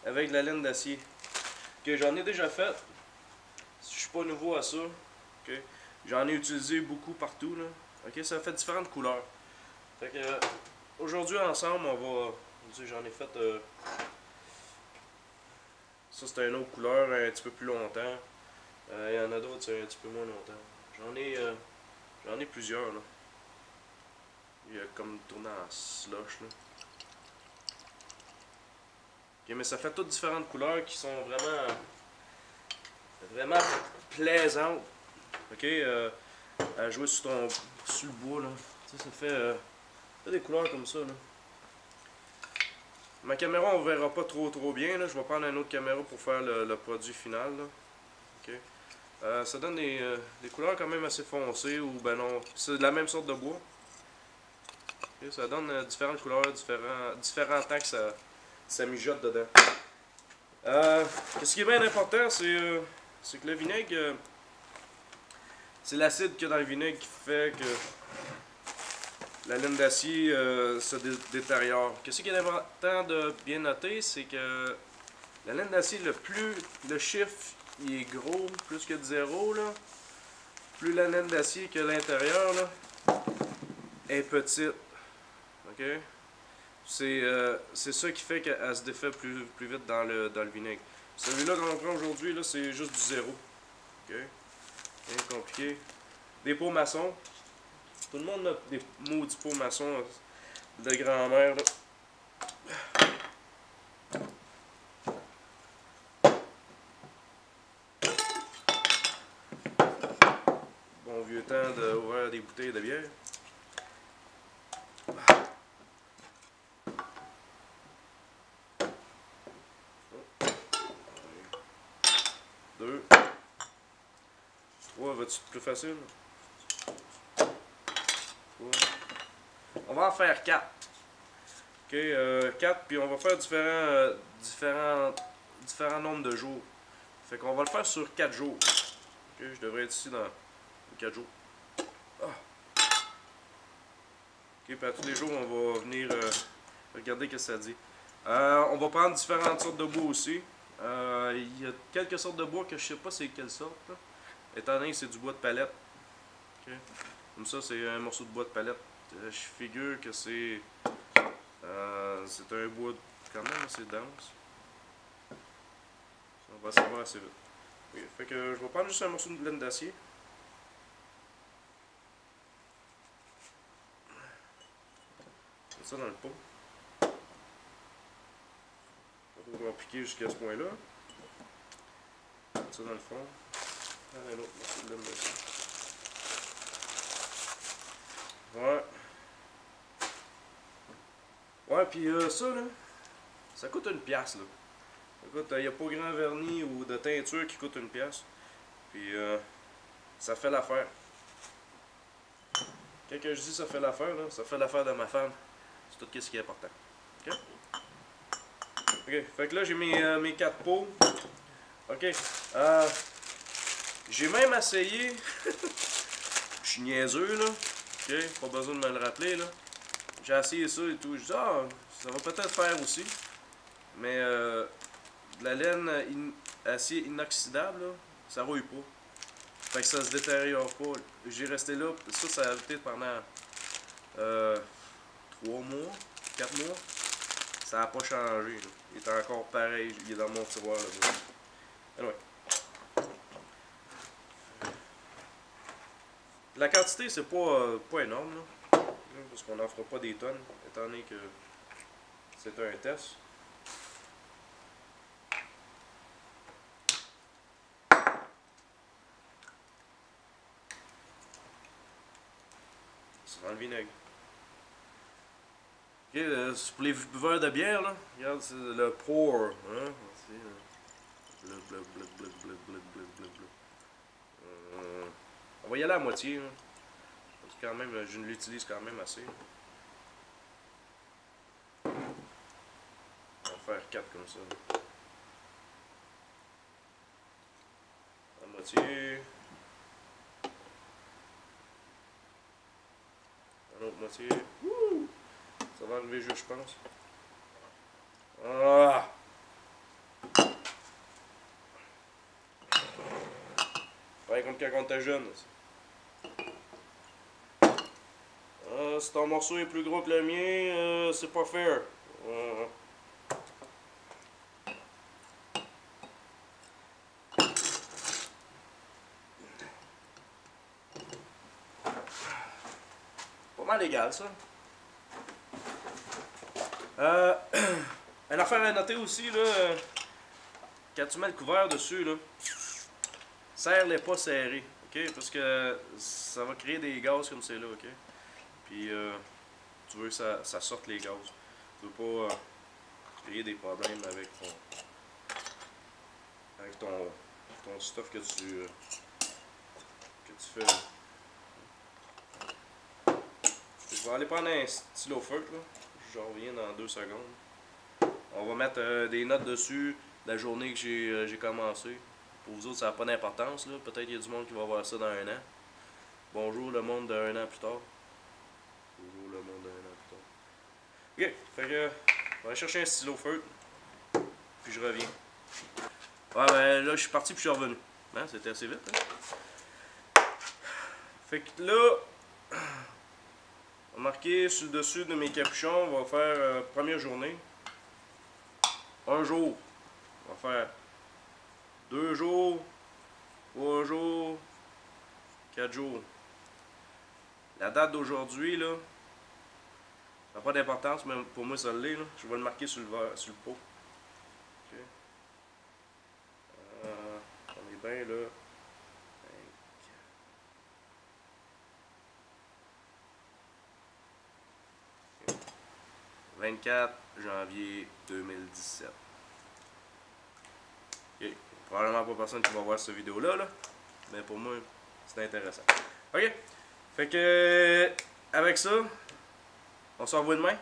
avec de la laine d'acier. Que j'en ai déjà fait. Je suis pas nouveau à ça. Okay. J'en ai utilisé beaucoup partout. Là. Okay, ça fait différentes couleurs. Fait que aujourd'hui ensemble, on va. J'en ai fait. Ça c'est une autre couleur un petit peu plus longtemps. Il y en a d'autres, c'est un petit peu moins longtemps. J'en ai plusieurs là. Il y a comme tourné en slush là. Ok, mais ça fait toutes différentes couleurs qui sont vraiment plaisantes. Ok, à jouer sur le bois là. Tu sais, ça fait des couleurs comme ça là. Ma caméra on verra pas trop bien là. Je vais prendre une autre caméra pour faire le produit final là. Ok. Ça donne des couleurs quand même assez foncées ou ben non, c'est de la même sorte de bois. Okay, ça donne différentes couleurs, différents temps que ça mijote dedans. Ce qui est bien important, c'est que le vinaigre, c'est l'acide qu'il y a dans le vinaigre qui fait que la laine d'acier se détériore. Ce qui est important de bien noter, c'est que la laine d'acier, le chiffre il est gros, plus que de 0, là, plus la laine d'acier que l'intérieur est petite. Ok? C'est ça qui fait qu'elle se défait plus vite dans le vinaigre. Celui-là qu'on prend aujourd'hui, c'est juste du 0. Ok? Rien de compliqué. Des pots maçons. Tout le monde a des maudits pots maçons de grand-mère. Bon vieux temps d'ouvrir des bouteilles de bière. Deux. Trois, va-tu être plus facile? Trois. On va en faire 4. Ok, 4, puis on va faire différents nombres de jours. Fait qu'on va le faire sur 4 jours. Ok, je devrais être ici dans 4 jours. Ah. Ok, puis à tous les jours, on va venir regarder ce que ça dit. On va prendre différentes sortes de bois aussi. Il y a quelques sortes de bois que je sais pas c'est quelle sorte. Là. Étant donné que c'est du bois de palette. Okay. Comme ça, c'est un morceau de bois de palette. Je figure que c'est un bois quand même assez dense. On va savoir assez vite. Okay. Fait que je vais prendre juste un morceau de laine d'acier. Mettre ça dans le pot. On va piquer jusqu'à ce point-là. Mettre ça dans le fond. Un autre morceau de laine d'acier. Ouais. Ouais, puis ça, là, ça coûte une pièce, là. Écoute, il n'y a pas grand vernis ou de teinture qui coûte une pièce. Puis, ça fait l'affaire. Quand je dis ça fait l'affaire, là, ça fait l'affaire de ma femme. C'est tout ce qui est important. OK? OK, fait que là, j'ai mes 4 pots. OK. J'ai même essayé. Je suis niaiseux, là. OK, pas besoin de me le rappeler, là. J'ai essayé ça et tout. Je dis, ah, ça va peut-être faire aussi. Mais de la laine acier inoxydable, là, ça rouille pas. Fait que ça se détériore pas. J'ai resté là. Ça a été pendant 3 mois, 4 mois. Ça n'a pas changé. Là. Il est encore pareil. Il est dans mon tiroir. Là. Anyway. La quantité, c'est pas énorme. Là. Parce qu'on n'en fera pas des tonnes. Étant donné que c'est un test. C'est dans le vinaigre. Ok, c'est pour les buveurs de bière, là. Regarde, c'est le pour. Hein? On va y aller à moitié. Hein. Quand même, je l'utilise quand même assez. On va faire 4 comme ça. À moitié. À l'autre moitié. Wouh! Ça va enlever juste, je pense. Ah! pareil comme quand on était jeune. Si ton morceau est plus gros que le mien, c'est pas fair. Pas mal égal ça. Une affaire à noter aussi, là, quand tu mets le couvert dessus, là, serre-les pas serrés, ok? Parce que ça va créer des gaz comme c'est là, ok? Puis tu veux que ça sorte les gaz. Tu veux pas créer des problèmes avec ton stuff que tu fais. Je vais aller prendre un stylo feutre, là. Je reviens dans 2 secondes. On va mettre des notes dessus de la journée que j'ai commencé. Pour vous autres, ça n'a pas d'importance. Peut-être qu'il y a du monde qui va voir ça dans 1 an. Bonjour le monde d'un an plus tard. Bonjour le monde d'un an plus tard. Ok, fait que on va aller chercher un stylo feutre. Puis je reviens. Ouais, ben là, je suis parti puis je suis revenu. Hein, c'était assez vite. Hein? Fait que là, on va marquer sur le dessus de mes capuchons. On va faire première journée. 1 jour. On va faire 2 jours, 3 jours, 4 jours. La date d'aujourd'hui, là, ça n'a pas d'importance, mais pour moi, ça l'est. Je vais le marquer sur le pot. Okay. On est bien là. 24 janvier 2017. Ok. Probablement pas personne qui va voir cette vidéo-là, là, mais pour moi, c'est intéressant. Ok. Fait que, avec ça, on se revoit demain.